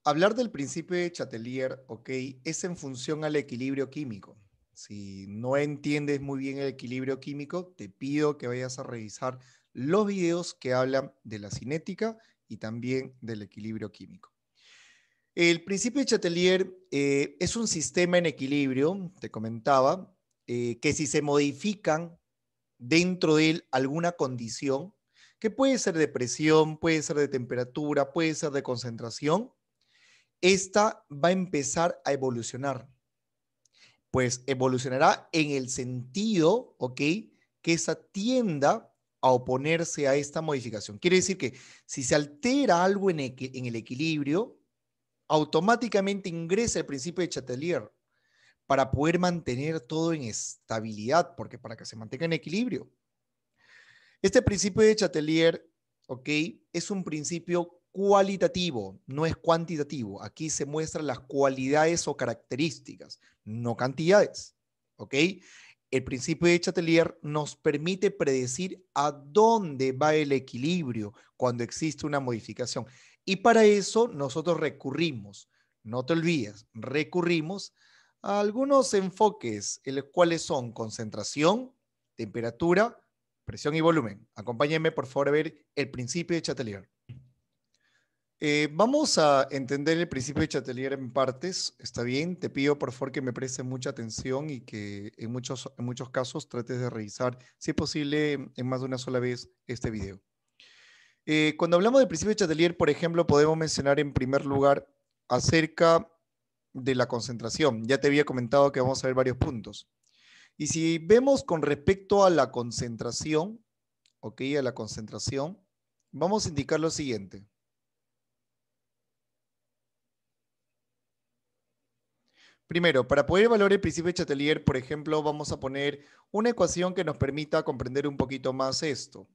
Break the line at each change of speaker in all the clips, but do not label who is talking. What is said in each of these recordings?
Hablar del principio de Chatelier, ok, es en función al equilibrio químico. Si no entiendes muy bien el equilibrio químico, te pido que vayas a revisar los videos que hablan de la cinética y también del equilibrio químico. El principio de Chatelier es un sistema en equilibrio, te comentaba, que si se modifican dentro de él alguna condición, que puede ser de presión, puede ser de temperatura, puede ser de concentración, esta va a empezar a evolucionar. Pues evolucionará en el sentido, ¿ok? Que esa tienda a oponerse a esta modificación. Quiere decir que si se altera algo en el equilibrio, automáticamente ingresa el principio de Chatelier para poder mantener todo en estabilidad, porque para que se mantenga en equilibrio. Este principio de Chatelier, ¿ok? Es un principio cualitativo, no es cuantitativo. Aquí se muestran las cualidades o características, no cantidades, ¿ok? El principio de Chatelier nos permite predecir a dónde va el equilibrio cuando existe una modificación. Y para eso nosotros recurrimos, no te olvides, recurrimos a algunos enfoques, los cuales son concentración, temperatura, presión y volumen. Acompáñenme por favor a ver el principio de Chatelier. Vamos a entender el principio de Chatelier en partes, ¿está bien? Te pido por favor que me prestes mucha atención y que en muchos casos trates de revisar, si es posible, en más de una sola vez este video. Cuando hablamos del principio de Chatelier, por ejemplo, podemos mencionar en primer lugar acerca de la concentración. Ya te había comentado que vamos a ver varios puntos. Y si vemos con respecto a la concentración, ok, a la concentración, vamos a indicar lo siguiente. Primero, para poder evaluar el principio de Chatelier, por ejemplo, vamos a poner una ecuación que nos permita comprender un poquito más esto.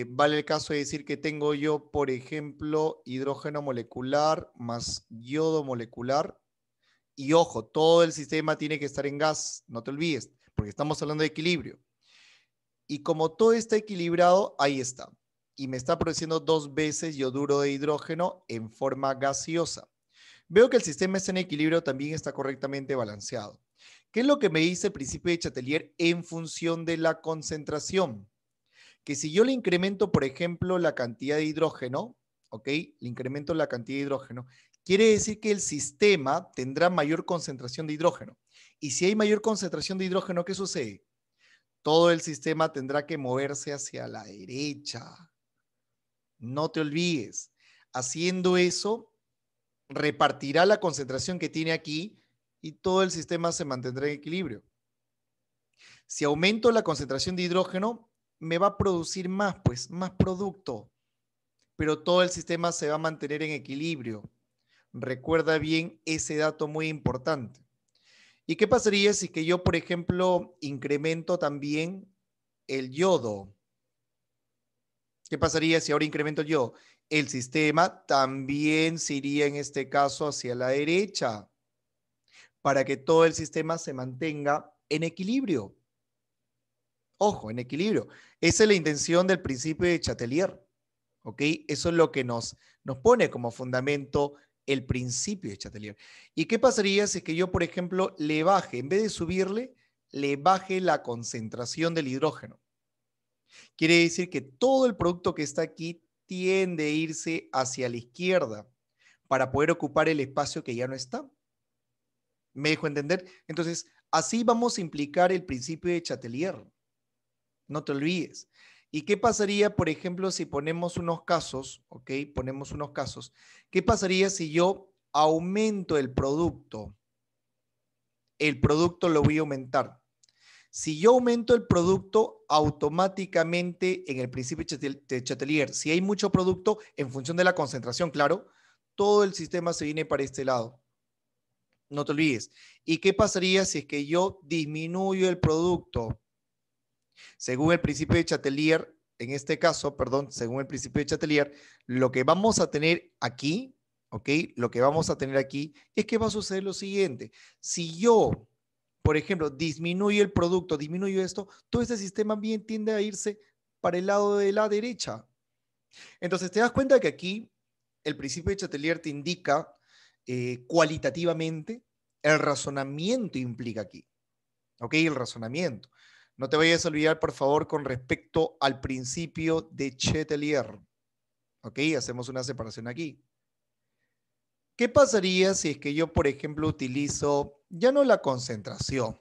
Vale el caso de decir que tengo yo, por ejemplo, hidrógeno molecular más yodo molecular. Y ojo, todo el sistema tiene que estar en gas, no te olvides, porque estamos hablando de equilibrio. Y como todo está equilibrado, ahí está. Y me está produciendo 2 veces yoduro de hidrógeno en forma gaseosa. Veo que el sistema está en equilibrio, también está correctamente balanceado. ¿Qué es lo que me dice el principio de Chatelier en función de la concentración? Que si yo le incremento, por ejemplo, la cantidad de hidrógeno, ¿ok? Le incremento la cantidad de hidrógeno, quiere decir que el sistema tendrá mayor concentración de hidrógeno. Y si hay mayor concentración de hidrógeno, ¿qué sucede? Todo el sistema tendrá que moverse hacia la derecha. No te olvides. Haciendo eso, repartirá la concentración que tiene aquí y todo el sistema se mantendrá en equilibrio. Si aumento la concentración de hidrógeno, me va a producir más, pues, más producto, pero todo el sistema se va a mantener en equilibrio. Recuerda bien ese dato muy importante. ¿Y qué pasaría si que yo, por ejemplo, incremento también el yodo? ¿Qué pasaría si ahora incremento el yodo? El sistema también se iría en este caso hacia la derecha para que todo el sistema se mantenga en equilibrio. Ojo, en equilibrio. Esa es la intención del principio de Chatelier. ¿Ok? Eso es lo que nos pone como fundamento el principio de Chatelier. ¿Y qué pasaría si es que yo, por ejemplo, le baje, en vez de subirle, le baje la concentración del hidrógeno? Quiere decir que todo el producto que está aquí tiende a irse hacia la izquierda para poder ocupar el espacio que ya no está. ¿Me dejo entender? Entonces, así vamos a implicar el principio de Chatelier. No te olvides. ¿Y qué pasaría, por ejemplo, si ponemos unos casos, ok? Ponemos unos casos. ¿Qué pasaría si yo aumento el producto? El producto lo voy a aumentar. Si yo aumento el producto, automáticamente en el principio de Chatelier, si hay mucho producto, en función de la concentración, claro, todo el sistema se viene para este lado. No te olvides. ¿Y qué pasaría si es que yo disminuyo el producto? Según el principio de Chatelier, en este caso, perdón, según el principio de Chatelier, lo que vamos a tener aquí, ¿ok? Lo que vamos a tener aquí es que va a suceder lo siguiente. Si yo, por ejemplo, disminuyo el producto, disminuyo esto, todo este sistema bien tiende a irse para el lado de la derecha. Entonces, te das cuenta que aquí el principio de Chatelier te indica cualitativamente, el razonamiento implica aquí. ¿Ok? El razonamiento. No te vayas a olvidar, por favor, con respecto al principio de Chatelier. ¿Ok? Hacemos una separación aquí. ¿Qué pasaría si es que yo, por ejemplo, utilizo ya no la concentración?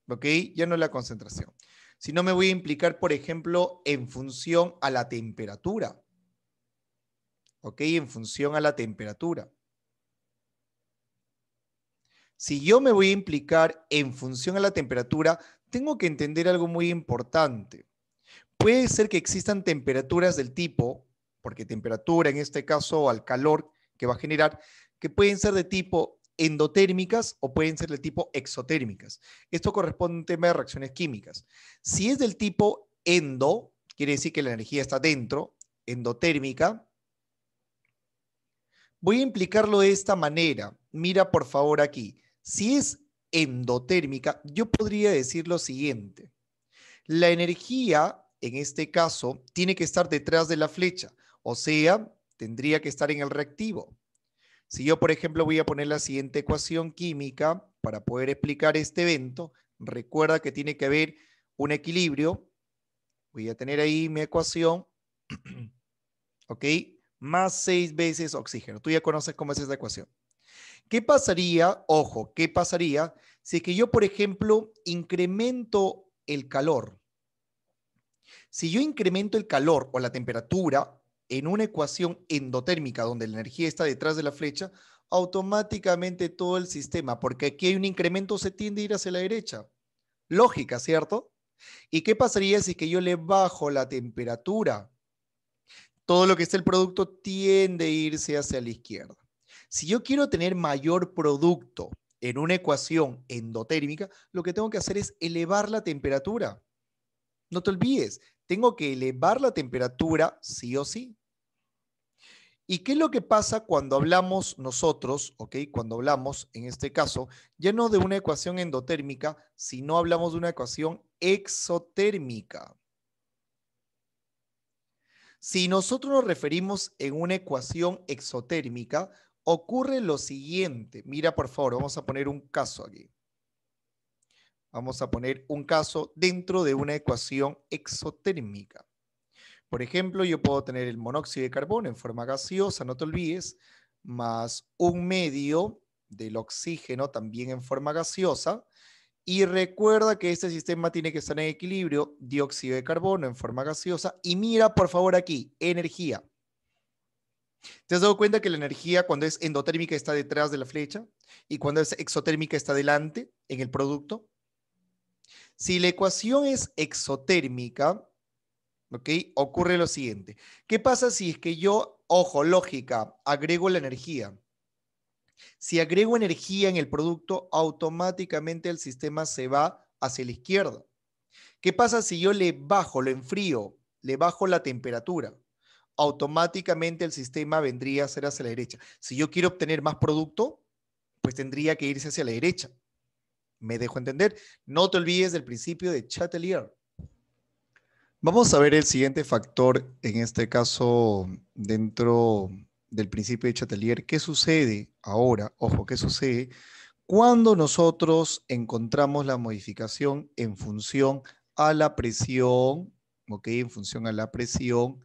¿Ok? Ya no la concentración. Sino me voy a implicar, por ejemplo, en función a la temperatura. ¿Ok? En función a la temperatura. Si yo me voy a implicar en función a la temperatura, tengo que entender algo muy importante. Puede ser que existan temperaturas del tipo, porque temperatura en este caso al calor que va a generar, que pueden ser de tipo endotérmicas o pueden ser de tipo exotérmicas. Esto corresponde a un tema de reacciones químicas. Si es del tipo endo, quiere decir que la energía está dentro, endotérmica, voy a implicarlo de esta manera. Mira por favor aquí. Si es endotérmica, yo podría decir lo siguiente. La energía, en este caso, tiene que estar detrás de la flecha, o sea, tendría que estar en el reactivo. Si yo, por ejemplo, voy a poner la siguiente ecuación química para poder explicar este evento, recuerda que tiene que haber un equilibrio. Voy a tener ahí mi ecuación, ¿ok? Más 6 veces oxígeno. Tú ya conoces cómo es esta ecuación. ¿Qué pasaría, ojo, qué pasaría si es que yo, por ejemplo, incremento el calor? Si yo incremento el calor o la temperatura en una ecuación endotérmica donde la energía está detrás de la flecha, automáticamente todo el sistema, porque aquí hay un incremento, se tiende a ir hacia la derecha. Lógica, ¿cierto? ¿Y qué pasaría si es que yo le bajo la temperatura? Todo lo que está el producto tiende a irse hacia la izquierda. Si yo quiero tener mayor producto en una ecuación endotérmica, lo que tengo que hacer es elevar la temperatura. No te olvides, tengo que elevar la temperatura sí o sí. ¿Y qué es lo que pasa cuando hablamos nosotros, ok? Cuando hablamos, en este caso, ya no de una ecuación endotérmica, sino hablamos de una ecuación exotérmica. Si nosotros nos referimos en una ecuación exotérmica, ocurre lo siguiente. Mira, por favor, vamos a poner un caso aquí. Vamos a poner un caso dentro de una ecuación exotérmica. Por ejemplo, yo puedo tener el monóxido de carbono en forma gaseosa, no te olvides, más un medio del oxígeno también en forma gaseosa. Y recuerda que este sistema tiene que estar en equilibrio, dióxido de carbono en forma gaseosa. Y mira, por favor, aquí, energía. ¿Te has dado cuenta que la energía cuando es endotérmica está detrás de la flecha y cuando es exotérmica está delante en el producto? Si la ecuación es exotérmica, ¿ok? Ocurre lo siguiente. ¿Qué pasa si es que yo, ojo, lógica, agrego la energía? Si agrego energía en el producto, automáticamente el sistema se va hacia la izquierda. ¿Qué pasa si yo le bajo, lo enfrío, le bajo la temperatura? Automáticamente el sistema vendría a ser hacia la derecha. Si yo quiero obtener más producto, pues tendría que irse hacia la derecha. ¿Me dejo entender? No te olvides del principio de Chatelier. Vamos a ver el siguiente factor, en este caso, dentro del principio de Chatelier. ¿Qué sucede ahora? Ojo, ¿qué sucede cuando nosotros encontramos la modificación en función a la presión? ¿Ok? En función a la presión,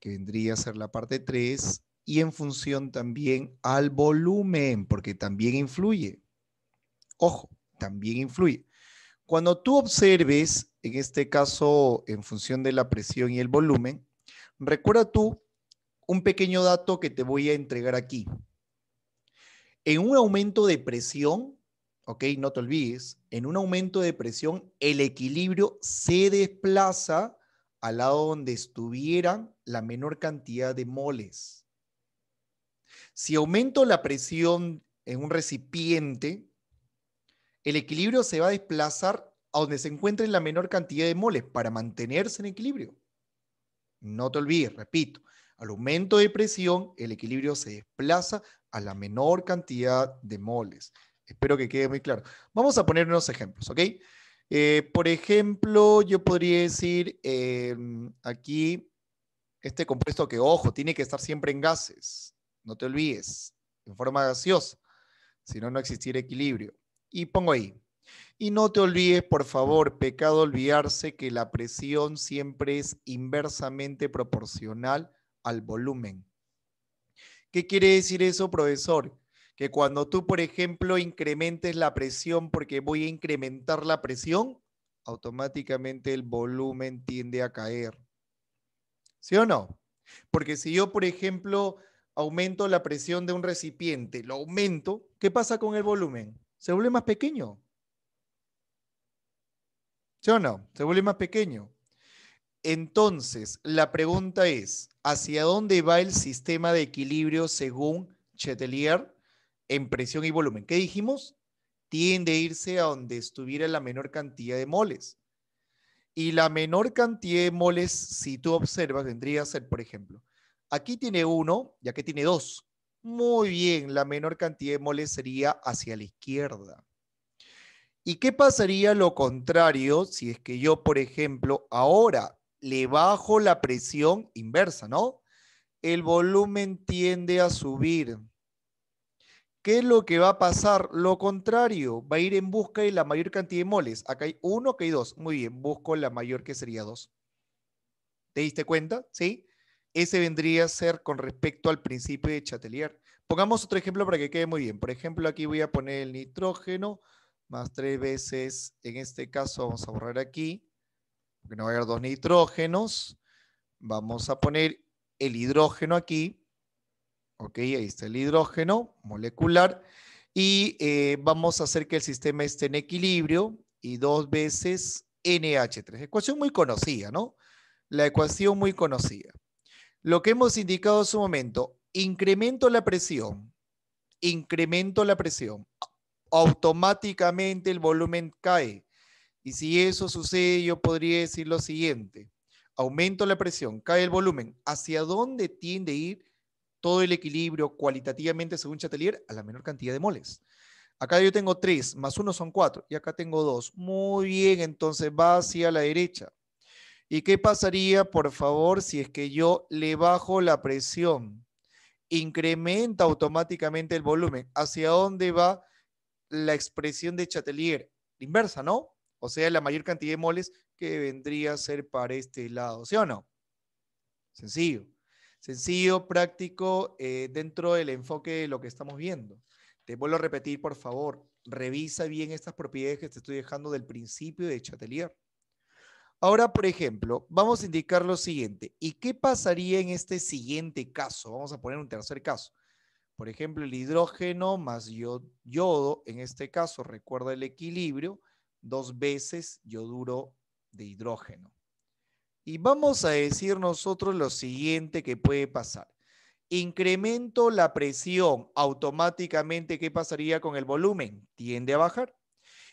que vendría a ser la parte 3, y en función también al volumen, porque también influye. Ojo, también influye. Cuando tú observes, en este caso, en función de la presión y el volumen, recuerda tú un pequeño dato que te voy a entregar aquí. En un aumento de presión, ok, no te olvides, en un aumento de presión, el equilibrio se desplaza al lado donde estuvieran la menor cantidad de moles. Si aumento la presión en un recipiente, el equilibrio se va a desplazar a donde se encuentre la menor cantidad de moles para mantenerse en equilibrio. No te olvides, repito, al aumento de presión, el equilibrio se desplaza a la menor cantidad de moles. Espero que quede muy claro. Vamos a poner unos ejemplos, ¿ok? Por ejemplo, yo podría decir aquí Este compuesto que, ojo, tiene que estar siempre en gases. No te olvides, en forma gaseosa. Si no, no existiera equilibrio. Y pongo ahí. Y no te olvides, por favor, pecado olvidarse que la presión siempre es inversamente proporcional al volumen. ¿Qué quiere decir eso, profesor? Que cuando tú, por ejemplo, incrementes la presión porque voy a incrementar la presión, automáticamente el volumen tiende a caer. ¿Sí o no? Porque si yo, por ejemplo, aumento la presión de un recipiente, lo aumento, ¿qué pasa con el volumen? Se vuelve más pequeño. ¿Sí o no? Se vuelve más pequeño. Entonces, la pregunta es, ¿hacia dónde va el sistema de equilibrio según Chatelier en presión y volumen? ¿Qué dijimos? Tiende a irse a donde estuviera la menor cantidad de moles. Y la menor cantidad de moles, si tú observas, vendría a ser, por ejemplo, aquí tiene 1 y aquí tiene 2. Muy bien, la menor cantidad de moles sería hacia la izquierda. ¿Y qué pasaría lo contrario si es que yo, por ejemplo, ahora le bajo la presión inversa, ¿no? El volumen tiende a subir. ¿Qué es lo que va a pasar? Lo contrario, va a ir en busca de la mayor cantidad de moles. Acá hay 1, acá hay 2. Muy bien, busco la mayor que sería 2. ¿Te diste cuenta? ¿Sí? Ese vendría a ser con respecto al principio de Chatelier. Pongamos otro ejemplo para que quede muy bien. Por ejemplo, aquí voy a poner el nitrógeno más 3 veces, en este caso vamos a borrar aquí, porque no va a haber 2 nitrógenos. Vamos a poner el hidrógeno aquí. Ok, ahí está el hidrógeno molecular. Y vamos a hacer que el sistema esté en equilibrio y 2 veces NH3. Ecuación muy conocida, ¿no? La ecuación muy conocida. Lo que hemos indicado hace un momento, incremento la presión, automáticamente el volumen cae. Y si eso sucede, yo podría decir lo siguiente, aumento la presión, cae el volumen, ¿hacia dónde tiende a ir todo el equilibrio cualitativamente según Chatelier? A la menor cantidad de moles. Acá yo tengo 3, más 1 son 4, y acá tengo 2. Muy bien, entonces va hacia la derecha. ¿Y qué pasaría, por favor, si es que yo le bajo la presión? Incrementa automáticamente el volumen. ¿Hacia dónde va la expresión de Chatelier? La inversa, ¿no? O sea, la mayor cantidad de moles que vendría a ser para este lado. ¿Sí o no? Sencillo. Sencillo, práctico, dentro del enfoque de lo que estamos viendo. Te vuelvo a repetir, por favor, revisa bien estas propiedades que te estoy dejando del principio de Chatelier. Ahora, por ejemplo, vamos a indicar lo siguiente. ¿Y qué pasaría en este siguiente caso? Vamos a poner un tercer caso. Por ejemplo, el hidrógeno más yodo, en este caso, recuerda el equilibrio, 2 veces yoduro de hidrógeno. Y vamos a decir nosotros lo siguiente que puede pasar. Incremento la presión, automáticamente, ¿qué pasaría con el volumen? Tiende a bajar.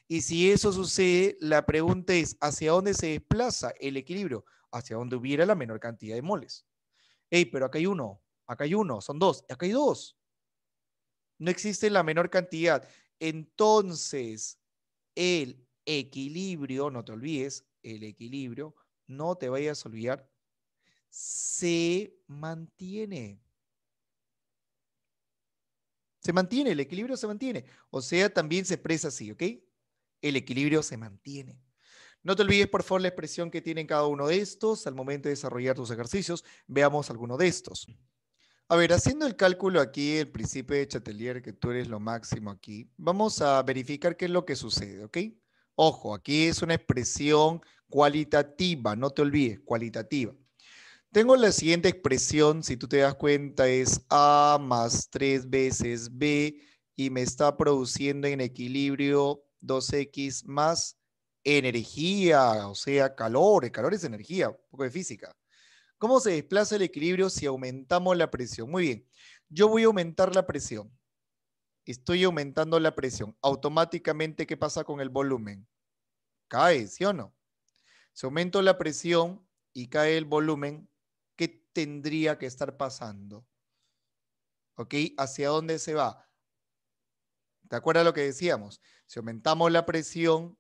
Y si eso sucede, la pregunta es, ¿hacia dónde se desplaza el equilibrio? Hacia donde hubiera la menor cantidad de moles. Hey, pero acá hay uno, son 2, acá hay 2. No existe la menor cantidad. Entonces, el equilibrio, no te olvides, el equilibrio, no te vayas a olvidar, se mantiene. Se mantiene, el equilibrio se mantiene. O sea, también se expresa así, ¿ok? El equilibrio se mantiene. No te olvides, por favor, la expresión que tienen cada uno de estos al momento de desarrollar tus ejercicios. Veamos alguno de estos. A ver, haciendo el cálculo aquí, el principio de Chatelier, que tú eres lo máximo aquí, vamos a verificar qué es lo que sucede, ¿ok? Ojo, aquí es una expresión cualitativa, no te olvides, cualitativa. Tengo la siguiente expresión, si tú te das cuenta, es A más 3 veces B y me está produciendo en equilibrio 2X más energía, o sea, calor. El calor es energía, un poco de física. ¿Cómo se desplaza el equilibrio si aumentamos la presión? Muy bien, yo voy a aumentar la presión. Estoy aumentando la presión. Automáticamente, ¿qué pasa con el volumen? Cae, ¿sí o no? Si aumento la presión y cae el volumen, ¿qué tendría que estar pasando? ¿Ok? ¿Hacia dónde se va? ¿Te acuerdas lo que decíamos? Si aumentamos la presión,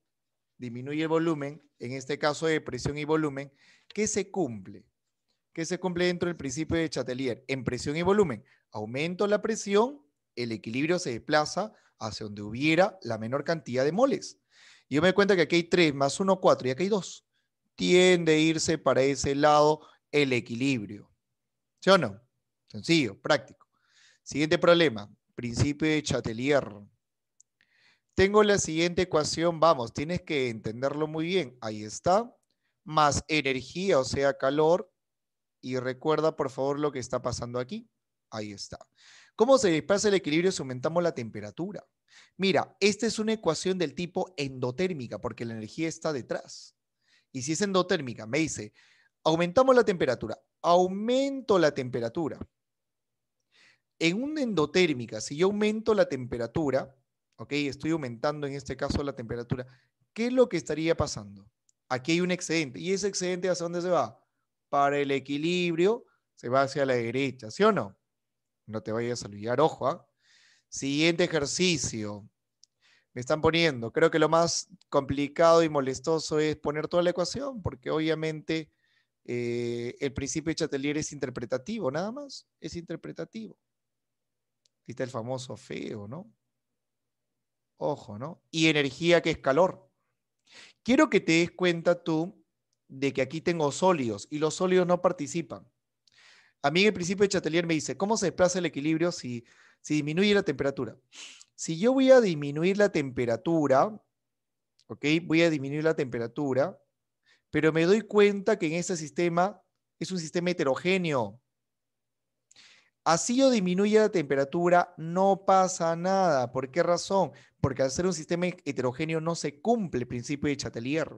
disminuye el volumen, en este caso de presión y volumen, ¿qué se cumple? que se cumple dentro del principio de Chatelier. En presión y volumen, aumento la presión, el equilibrio se desplaza hacia donde hubiera la menor cantidad de moles. Y yo me doy cuenta que aquí hay 3 más 1, 4 y aquí hay 2. Tiende a irse para ese lado el equilibrio. ¿Sí o no? Sencillo, práctico. Siguiente problema, principio de Chatelier. Tengo la siguiente ecuación, vamos, tienes que entenderlo muy bien. Ahí está, más energía, o sea, calor. Y recuerda, por favor, lo que está pasando aquí. Ahí está. ¿Cómo se desplaza el equilibrio si aumentamos la temperatura? Mira, esta es una ecuación del tipo endotérmica, porque la energía está detrás. Y si es endotérmica, me dice, aumentamos la temperatura. Aumento la temperatura. En una endotérmica, si yo aumento la temperatura, ok, estoy aumentando en este caso la temperatura, ¿qué es lo que estaría pasando? Aquí hay un excedente. ¿Y ese excedente hacia dónde se va? Para el equilibrio, se va hacia la derecha, ¿sí o no? No te vayas a olvidar, ojo, ¿ah? Siguiente ejercicio. Me están poniendo, creo que lo más complicado y molestoso es poner toda la ecuación, porque obviamente el principio de Chatelier es interpretativo, nada más, es interpretativo. Aquí está el famoso feo, ¿no? Ojo, ¿no? Y energía que es calor. Quiero que te des cuenta tú de que aquí tengo sólidos y los sólidos no participan. A mí en el principio de Chatelier me dice, ¿cómo se desplaza el equilibrio si disminuye la temperatura? Si yo voy a disminuir la temperatura, ¿ok? Voy a disminuir la temperatura, pero me doy cuenta que en ese sistema es un sistema heterogéneo. Así yo disminuya la temperatura, no pasa nada. ¿Por qué razón? Porque al ser un sistema heterogéneo no se cumple el principio de Chatelier.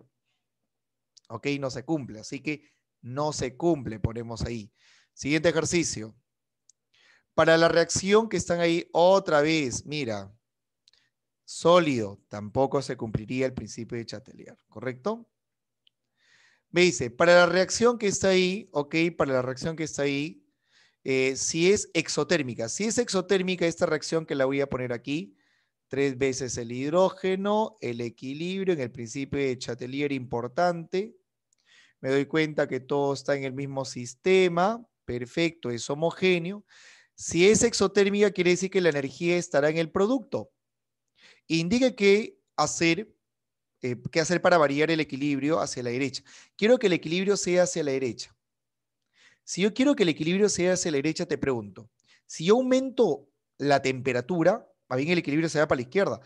¿Ok? No se cumple. Así que no se cumple, ponemos ahí. Siguiente ejercicio. Para la reacción que están ahí, otra vez, mira, sólido, tampoco se cumpliría el principio de Chatelier, ¿correcto? Me dice, para la reacción que está ahí, ok, para la reacción que está ahí, si es exotérmica. Si es exotérmica esta reacción que la voy a poner aquí, 3 veces el hidrógeno, el equilibrio en el principio de Chatelier importante. Me doy cuenta que todo está en el mismo sistema. Perfecto, es homogéneo. Si es exotérmica, quiere decir que la energía estará en el producto. Indica qué hacer para variar el equilibrio hacia la derecha. Quiero que el equilibrio sea hacia la derecha. Si yo quiero que el equilibrio sea hacia la derecha, te pregunto, si yo aumento la temperatura, más bien el equilibrio se va para la izquierda.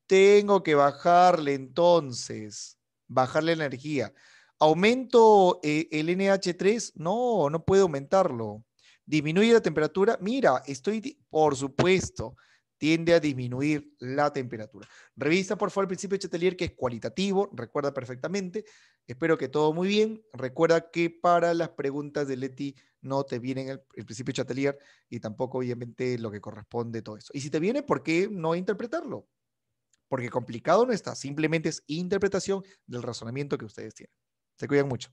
Tengo que bajarle entonces, bajarle la energía. ¿Aumento el NH3? No, no puedo aumentarlo. ¿Disminuye la temperatura? Mira, por supuesto, tiende a disminuir la temperatura. Revisa por favor el principio de Chatelier, que es cualitativo, recuerda perfectamente. Espero que todo muy bien. Recuerda que para las preguntas de Leti no te vienen el principio de Chatelier y tampoco obviamente lo que corresponde todo eso. Y si te viene, ¿por qué no interpretarlo? Porque complicado no está, simplemente es interpretación del razonamiento que ustedes tienen. Se cuidan mucho.